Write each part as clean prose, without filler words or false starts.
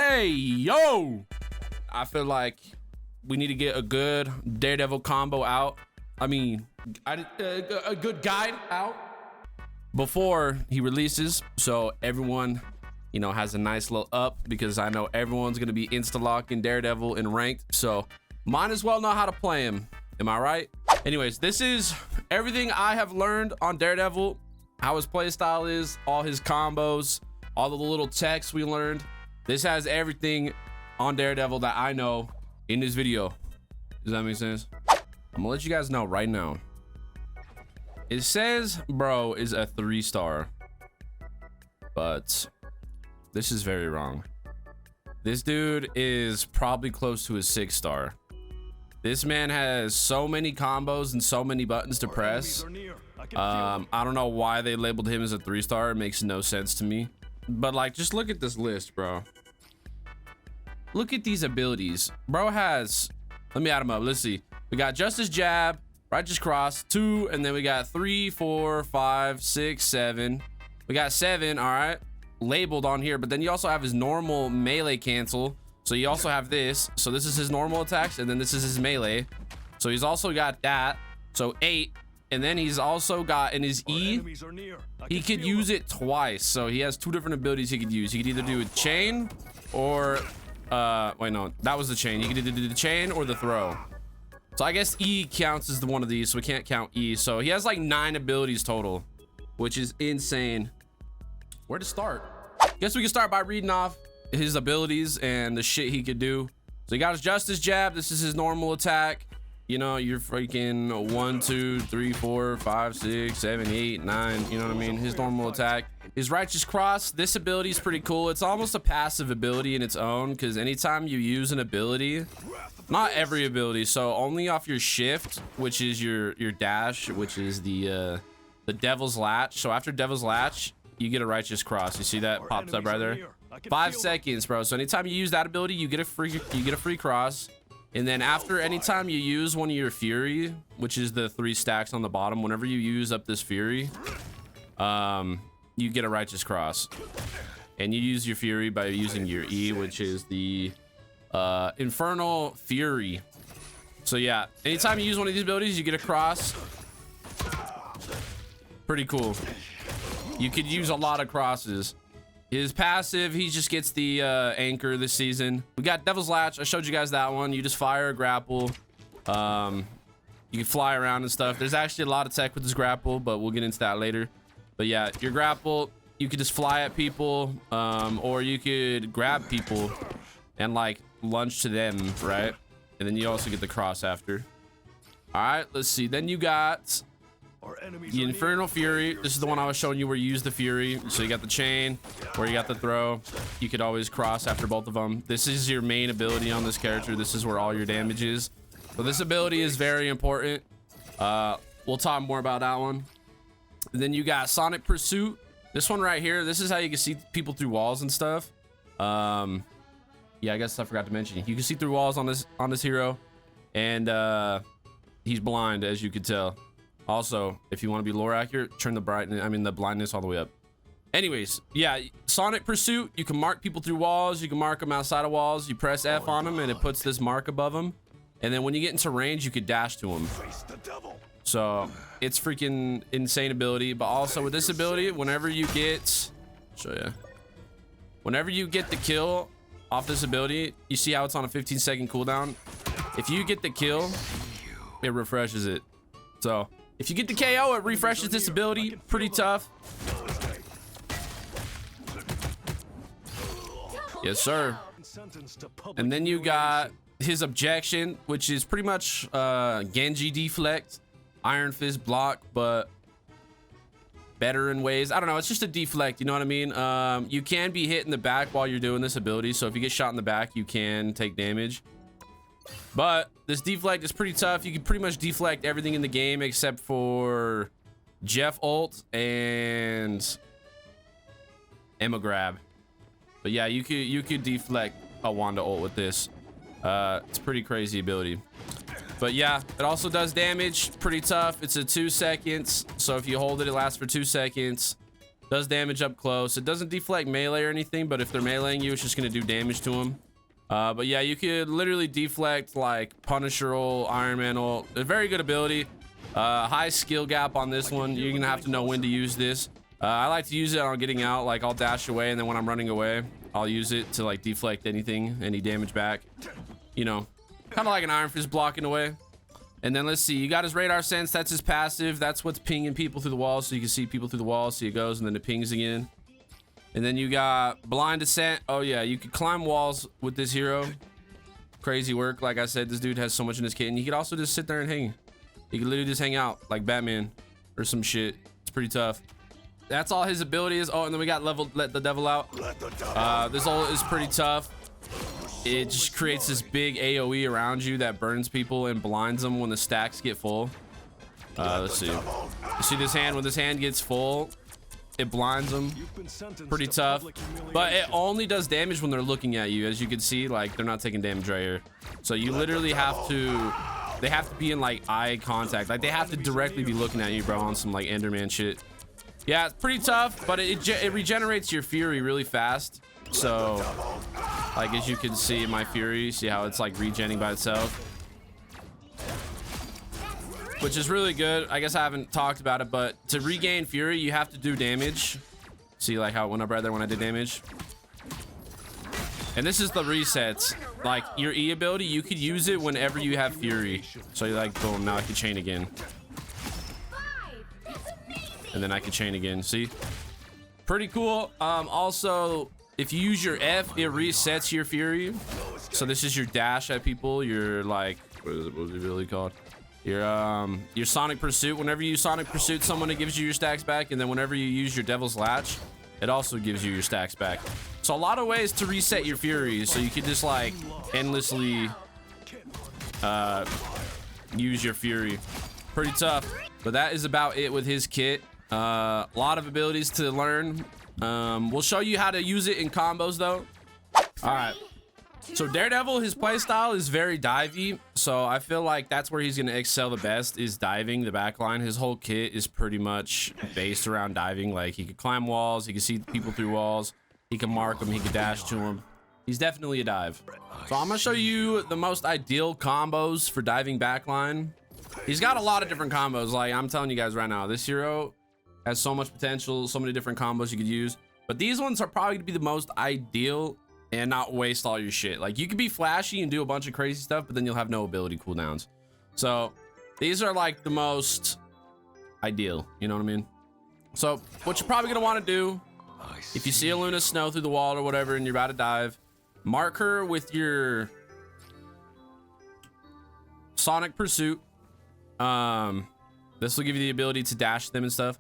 Hey, yo! I feel like we need to get a good Daredevil combo out. I mean, a good guide out before he releases, so everyone, you know, has a nice little up, because I know everyone's gonna be insta-locking Daredevil in ranked, so might as well know how to play him. Am I right? Anyways, this is everything I have learned on Daredevil, how his playstyle is, all his combos, all the little techs we learned. This has everything on Daredevil that I know in this video. Does that make sense? I'm gonna let you guys know right now. It says bro is a 3-star, but this is very wrong. This dude is probably close to a 6-star. This man has so many combos and so many buttons to press. I don't know why they labeled him as a 3-star. It makes no sense to me. But like, just look at this list, bro. Look at these abilities. Bro has, let me add them up. Let's see. We got Justice Jab, Righteous Cross, 2, and then we got 3, 4, 5, 6, 7. We got 7, all right, labeled on here. But then you also have his normal melee cancel. So you also have this. So this is his normal attacks, and then this is his melee. So he's also got that. So 8. And then he's also got in his E, he could use it twice. So he has 2 different abilities he could use. He could either do a chain or wait, no, that was the chain. He could either do the chain or the throw. So I guess E counts as one of these, so we can't count E. So he has like 9 abilities total, which is insane. Where to start? Guess we can start by reading off his abilities and the shit he could do. So he got his Justice Jab. This is his normal attack. You know, you're freaking 1, 2, 3, 4, 5, 6, 7, 8, 9. You know what I mean? His normal attack. His Righteous Cross. This ability is pretty cool. It's almost a passive ability in its own, because anytime you use an ability, not every ability, so only off your shift, which is your dash, which is the Devil's Latch. So after Devil's Latch, you get a Righteous Cross. You see that pops up right there? 5 seconds, bro. So anytime you use that ability, you get a free cross. And then after, anytime you use one of your Fury, which is the 3 stacks on the bottom, whenever you use up this Fury, you get a Righteous Cross. And you use your Fury by using your E, which is the Infernal Fury. So yeah, anytime you use one of these abilities, you get a cross. Pretty cool. You could use a lot of crosses. His passive, he just gets the anchor this season. We got Devil's Latch. I showed you guys that one. You just fire a grapple. You can fly around and stuff. There's actually a lot of tech with this grapple, but we'll get into that later. But yeah, your grapple, you could just fly at people, or you could grab people and like lunge to them, right? And then you also get the cross after. All right, let's see. Then you got the Infernal Fury. This is the one I was showing you where you use the Fury. So you got the chain, where you got the throw. You could always cross after both of them. This is your main ability on this character. This is where all your damage is. So this ability is very important. We'll talk more about that one. And then you got Sonic Pursuit. This one right here, this is how you can see people through walls and stuff. Yeah, I guess I forgot to mention, you can see through walls on this hero, and he's blind, as you could tell. Also, if you want to be lore accurate, turn the blindness all the way up. Anyways, yeah, Sonic Pursuit, you can mark people through walls, you can mark them outside of walls, you press F on them and it puts this mark above them, and then when you get into range, you could dash to them. So it's freaking insane ability. But also with this ability, whenever you get, whenever you get the kill off this ability, you see how it's on a 15-second cooldown. If you get the kill, it refreshes it. So if you get the KO, it refreshes this ability. Pretty tough. Yes, sir. And then you got his objection, which is pretty much Genji deflect, IronFist block, but better in ways. I don't know. It's just a deflect. You know what I mean? You can be hit in the back while you're doing this ability. So if you get shot in the back, you can take damage. But this deflect is pretty tough. You can pretty much deflect everything in the game except for Jeff ult and Emma grab. But yeah, you could deflect a Wanda ult with this. It's a pretty crazy ability. But yeah, it also does damage. Pretty tough. It's a 2 seconds. So if you hold it, it lasts for 2 seconds. Does damage up close. It doesn't deflect melee or anything, but if they're meleeing you, it's just gonna do damage to them. But yeah, you could literally deflect like Punisher ult, Iron Man ult. A very good ability. High skill gap on this one. You're gonna have to know when to use this. I like to use it on getting out. Like I'll dash away, and then when I'm running away, I'll use it to like deflect anything, any damage back. You know, kind of like an IronFist blocking away. And then let's see, you got his radar sense. That's his passive. That's what's pinging people through the wall, so you can see people through the wall. See, it goes and then it pings again. And then you got blind descent. Oh yeah, you could climb walls with this hero. Crazy work. Like I said, this dude has so much in his kit, and you could also just sit there and hang. You can literally just hang out like Batman or some shit. It's pretty tough. That's all his ability is. Oh, and then we got let the devil out. This ult is pretty tough. It just creates this big AoE around you that burns people and blinds them when the stacks get full. Let's see. You see this hand? When this hand gets full, it blinds them. Pretty tough. But it only does damage when they're looking at you. As you can see, like, they're not taking damage right here. So you literally have to... They have to be in, like, eye contact. Like, they have to directly be looking at you, bro, on some, like, Enderman shit. Yeah, it's pretty tough, but it regenerates your Fury really fast. So, like, as you can see in my Fury, see how it's like regenning by itself, which is really good. I guess I haven't talked about it, but to regain Fury, you have to do damage. See, like, how it went up right there when I did damage. And this is the resets. Like, your E ability, you could use it whenever you have Fury. So you're like, boom, now I can chain again. And then I can chain again. See? Pretty cool. Also, if you use your F, it resets your Fury. So this is your dash at people. Your, like, what is it really called? Your Sonic Pursuit. Whenever you Sonic Pursuit someone, it gives you your stacks back. And then whenever you use your Devil's Latch, it also gives you your stacks back. So a lot of ways to reset your Fury. So you could just, like, endlessly use your Fury. Pretty tough. But that is about it with his kit. A lot of abilities to learn. We'll show you how to use it in combos, though. All right. So DareDevil, his playstyle is very divey. So I feel like that's where he's going to excel the best, is diving the backline. His whole kit is pretty much based around diving. Like, he could climb walls. He can see people through walls. He can mark them. He can dash to them. He's definitely a dive. So I'm going to show you the most ideal combos for diving backline. He's got a lot of different combos. Like, I'm telling you guys right now, this hero has so much potential, so many different combos you could use. But these ones are probably going to be the most ideal and not waste all your shit. Like, you could be flashy and do a bunch of crazy stuff, but then you'll have no ability cooldowns. So these are like the most ideal, you know what I mean? So what you're probably going to want to do, if you see a Luna Snow through the wall or whatever and you're about to dive, mark her with your Sonic Pursuit. This will give you the ability to dash them and stuff.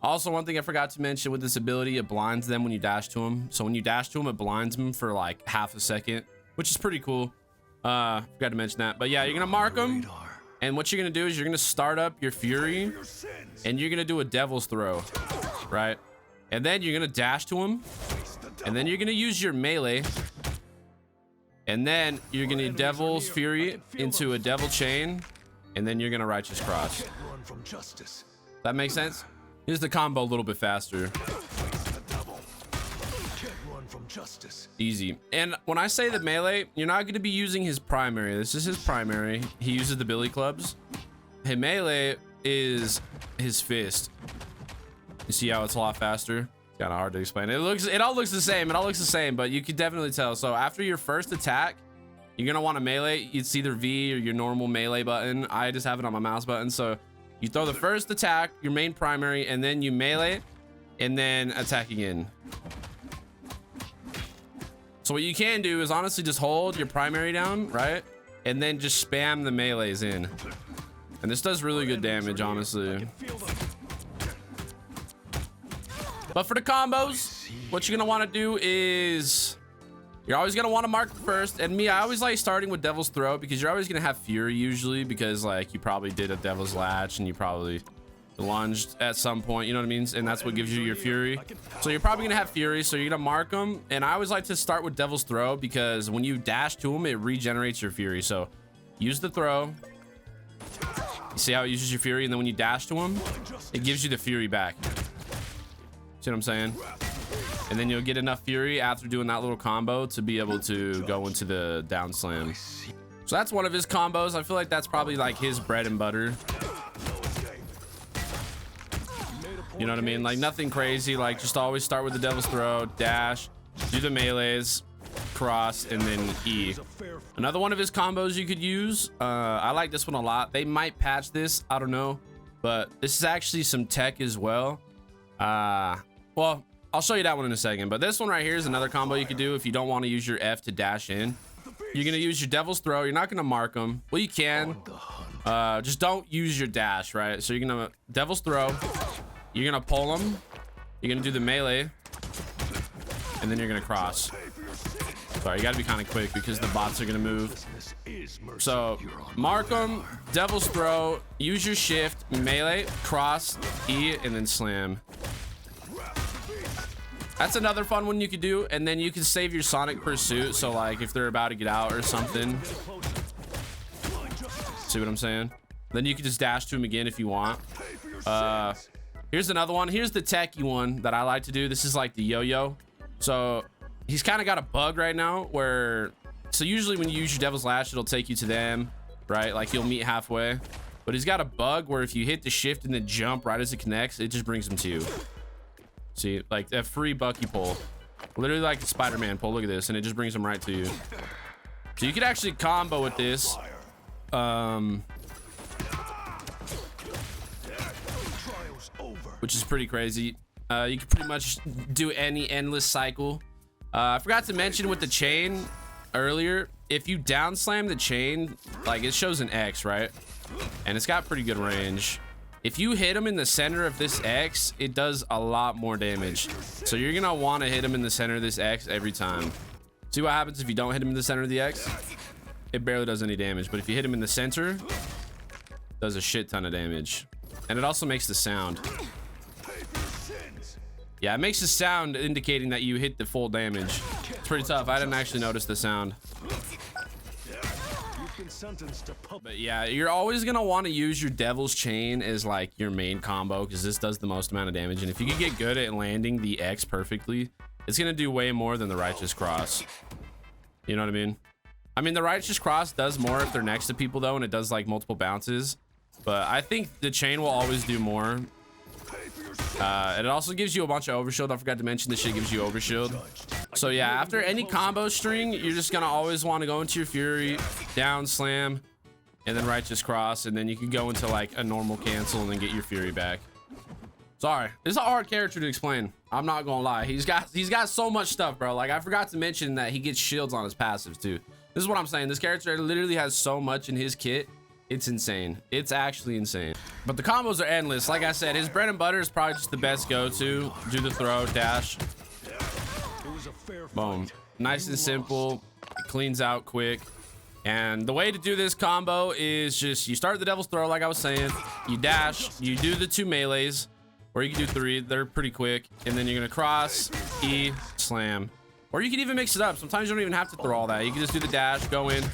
Also, one thing I forgot to mention with this ability, it blinds them when you dash to them. So when you dash to them, it blinds them for like half a second, which is pretty cool. Forgot to mention that. But yeah, you're gonna mark them, and what you're gonna do is you're gonna start up your Fury, and you're gonna do a Devil's Throw, right? And then you're gonna dash to them, and then you're gonna use your melee, and then you're gonna Devil's Fury into a Devil Chain, and then you're gonna Righteous Cross. That makes sense? Here's the combo a little bit faster. Easy. And when I say the melee, you're not going to be using his primary. This is his primary. He uses the billy clubs. His melee is his fist. You see how it's a lot faster? It's kind of hard to explain. It all looks the same. It all looks the same, but you can definitely tell. So after your first attack, you're going to want to melee. It's either V or your normal melee button. I just have it on my mouse button. So you throw the first attack, your main primary, and then you melee, and then attack again. So what you can do is honestly just hold your primary down, right? And then just spam the melees in. And this does really good damage, honestly. But for the combos, what you're gonna wanna do is, you're always gonna wanna mark first. And me, I always like starting with Devil's Throw because you're always gonna have Fury usually, because like you probably did a Devil's Latch and you probably lunged at some point, you know what I mean? And that's what gives you your Fury. So you're probably gonna have Fury, so you're gonna mark them. And I always like to start with Devil's Throw because when you dash to them, it regenerates your Fury. So use the throw. You see how it uses your Fury, and then when you dash to them, it gives you the Fury back. See what I'm saying? And then you'll get enough fury after doing that little combo to be able to go into the down slam. So that's one of his combos. I feel like that's probably like his bread and butter. You know what I mean? Like nothing crazy. Like just always start with the Devil's Throw, dash, do the melees, cross, and then E. Another one of his combos you could use. I like this one a lot. They might patch this. I don't know. But this is actually some tech as well. Well, I'll show you that one in a second. But this one right here is another combo you could do if you don't want to use your F to dash in. You're going to use your Devil's Throw. You're not going to mark them. Well, you can. Just don't use your dash, right? So you're going to Devil's Throw. You're going to pull them. You're going to do the melee. And then you're going to cross. Sorry, you got to be kind of quick because the bots are going to move. So mark them, Devil's Throw, use your shift, melee, cross, E, and then slam. That's another fun one you could do, and then you can save your Sonic Pursuit. So like if they're about to get out or something, see what I'm saying? Then you can just dash to him again if you want. Here's another one. Here's the techie one that I like to do. This is like the yo-yo. So he's kind of got a bug right now where, so usually when you use your Devil's Lash, it'll take you to them, right? Like you'll meet halfway. But he's got a bug where if you hit the shift and the jump right as it connects, it just brings him to you. See, like that free Bucky pull, literally like the Spider-Man pull. Look at this, and it just brings him right to you. So you could actually combo with this. Which is pretty crazy. You can pretty much do any endless cycle. I forgot to mention with the chain earlier, if you down slam the chain, like it shows an X, right? And it's got pretty good range. If you hit him in the center of this X, it does a lot more damage. So you're gonna want to hit him in the center of this X every time. See what happens if you don't hit him in the center of the X? It barely does any damage. But if you hit him in the center, it does a shit ton of damage. And it also makes the sound. Yeah, it makes a sound indicating that you hit the full damage. It's pretty tough. I didn't actually notice the sound. But yeah, you're always gonna want to use your Devil's Chain as like your main combo because this does the most amount of damage. And if you can get good at landing the X perfectly, it's gonna do way more than the Righteous Cross. You know what I mean? I mean, the Righteous Cross does more if they're next to people though, and it does like multiple bounces. But I think the chain will always do more. And it also gives you a bunch of overshield. I forgot to mention this shit gives you overshield. So yeah, after any combo string, you're just gonna always want to go into your Fury, down slam, and then Righteous Cross, and then you can go into like a normal cancel and then get your Fury back. Sorry, this is a hard character to explain. I'm not gonna lie. He's got so much stuff, bro. Like I forgot to mention that he gets shields on his passives too. This is what I'm saying. This character literally has so much in his kit. It's insane. It's actually insane. But the combos are endless. Like I said, his bread and butter is probably just the best go-to. Do the throw, dash. Boom. Nice and simple. It cleans out quick. And the way to do this combo is just you start the Devil's Throw, like I was saying. You dash. You do the 2 melees. Or you can do 3. They're pretty quick. And then you're going to cross, E, slam. Or you can even mix it up. Sometimes you don't even have to throw all that. You can just do the dash, go in,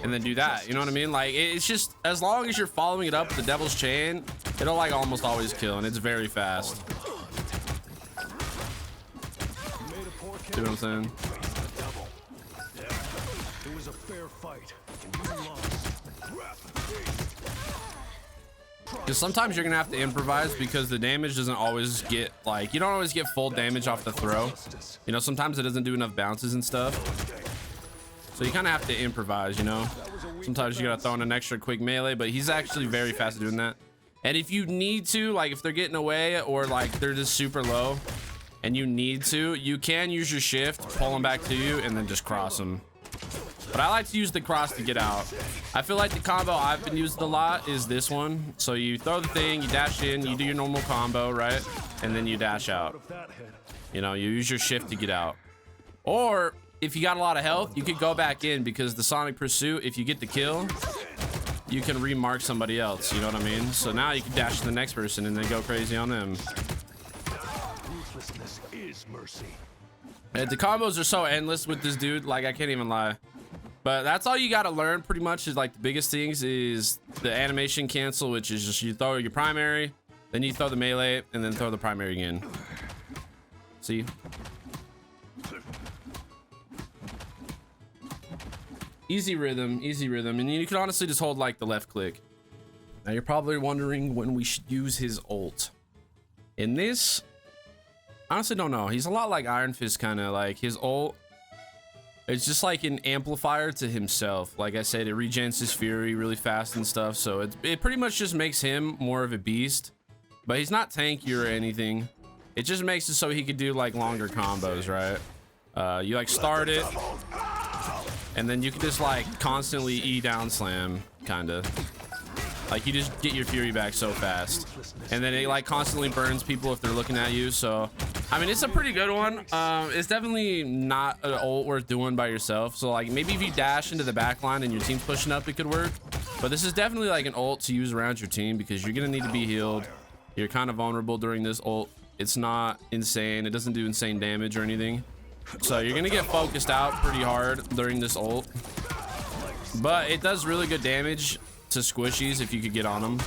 and then do that. You know what I mean? Like it's just as long as you're following it up with the Devil's Chain, it'll like almost always kill, and it's very fast. See what I'm saying? It was a fair fight. Because sometimes you're gonna have to improvise because the damage doesn't always get like you don't always get full damage off the throw. You know, sometimes it doesn't do enough bounces and stuff. So you kind of have to improvise, you know. Sometimes you gotta throw in an extra quick melee, but he's actually very fast at doing that. And if you need to, like if they're getting away or like they're just super low and you need to, you can use your shift, pull them back to you, and then just cross them. But I like to use the cross to get out. I feel like the combo I've been using a lot is this one. So you throw the thing, you dash in, you do your normal combo, right? And then you dash out. You know, you use your shift to get out. Or if you got a lot of health, you could go back in because the Sonic Pursuit, if you get the kill, you can remark somebody else. You know what I mean? So now you can dash to the next person and then go crazy on them. And the combos are so endless with this dude. Like, I can't even lie. But that's all you got to learn pretty much is like the biggest things is the animation cancel, which is just you throw your primary, Then you throw the melee and then throw the primary again. See? Easy rhythm, and you can honestly just hold like the left click. Now you're probably wondering when we should use his ult. In this, honestly don't know. He's a lot like IronFist, kind of like his ult. It's just like an amplifier to himself. Like I said, it regens his fury really fast and stuff. So it pretty much just makes him more of a beast. But he's not tanky or anything. It just makes it so he could do like longer combos, right? You like start it, and then you can just like constantly E down slam, kinda. Like you just get your fury back so fast, and then it like constantly burns people if they're looking at you. So I mean, it's a pretty good one. It's definitely not an ult worth doing by yourself. So like maybe if you dash into the back line and your team's pushing up, it could work. But this is definitely like an ult to use around your team because you're gonna need to be healed. You're kind of vulnerable during this ult. It's not insane. It doesn't do insane damage or anything. So you're gonna get focused out pretty hard during this ult. But it does really good damage to squishies if you could get on them.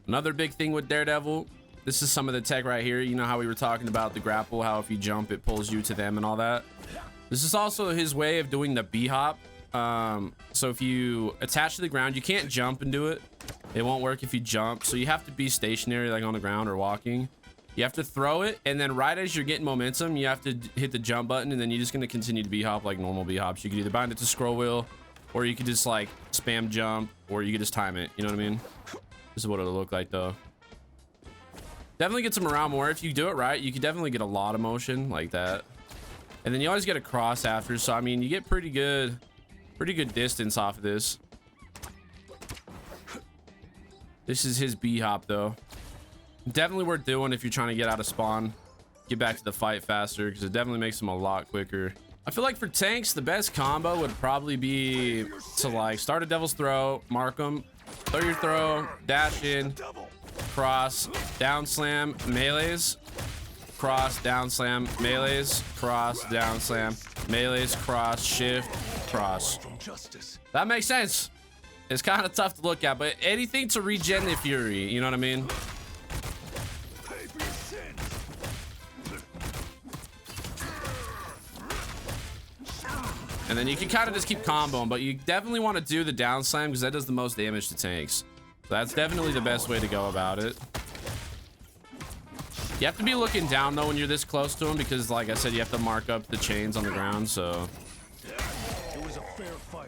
Another big thing with Daredevil, this is some of the tech right here. You know how we were talking about the grapple, how if you jump it pulls you to them and all that. This is also his way of doing the Bhop. So if you attach to the ground, you can't jump and do it. It won't work if you jump, so you have to be stationary like on the ground or walking. You have to throw it, and then right as you're getting momentum, you have to hit the jump button, and then you're just going to continue to Bhop like normal Bhops. You could either bind it to scroll wheel, or you could just like spam jump, or you could just time it. You know what I mean? This is what it'll look like though. Definitely gets them around more. If you do it right, you can definitely get a lot of motion like that. And then you always get a cross after. So, I mean, you get pretty good distance off of this. This is his Bhop though. Definitely worth doing if you're trying to get out of spawn. Get back to the fight faster because it definitely makes them a lot quicker. I feel like for tanks, the best combo would probably be to like start a Devil's Throw, mark them, throw your throw, dash in, cross, down slam, melees, cross, down slam, melees, cross, down slam, melees, cross, shift, cross. That makes sense. It's kind of tough to look at, but anything to regen the fury, you know what I mean? And then you can kind of just keep comboing, but you definitely want to do the down slam because that does the most damage to tanks. So that's definitely the best way to go about it. You have to be looking down though when you're this close to him because like I said, you have to mark up the chains on the ground, so.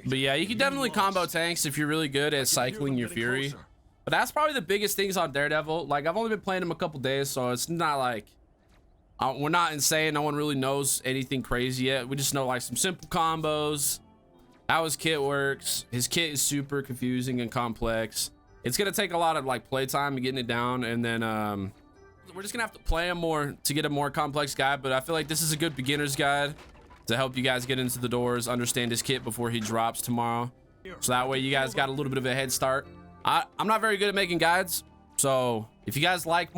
But yeah, you can definitely combo tanks if you're really good at cycling your fury. But that's probably the biggest things on Daredevil. Like I've only been playing him a couple days, so it's not like we're not insane. No one really knows anything crazy yet. We just know like some simple combos, how his kit works. His kit is super confusing and complex. It's gonna take a lot of like playtime and getting it down, and then we're just gonna have to play him more to get a more complex guide. But I feel like this is a good beginner's guide to help you guys get into the doors, understand his kit before he drops tomorrow. So that way you guys got a little bit of a head start. I'm not very good at making guides, so if you guys like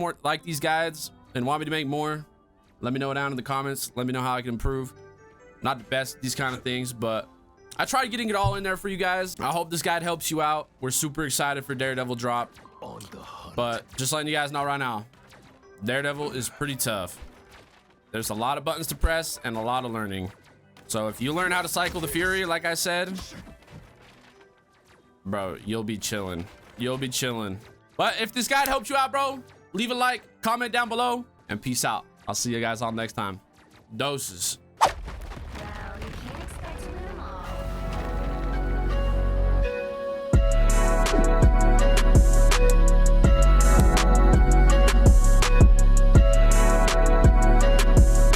these guides and want me to make more, let me know down in the comments. Let me know how I can improve. Not the best at these kind of things, but I tried getting it all in there for you guys. I hope this guide helps you out. We're super excited for Daredevil drop, but just letting you guys know right now, Daredevil is pretty tough. There's a lot of buttons to press and a lot of learning. So if you learn how to cycle the fury, like I said, bro, you'll be chilling. You'll be chilling. But if this guide helped you out, bro, leave a like, comment down below, and peace out. I'll see you guys all next time. Doses.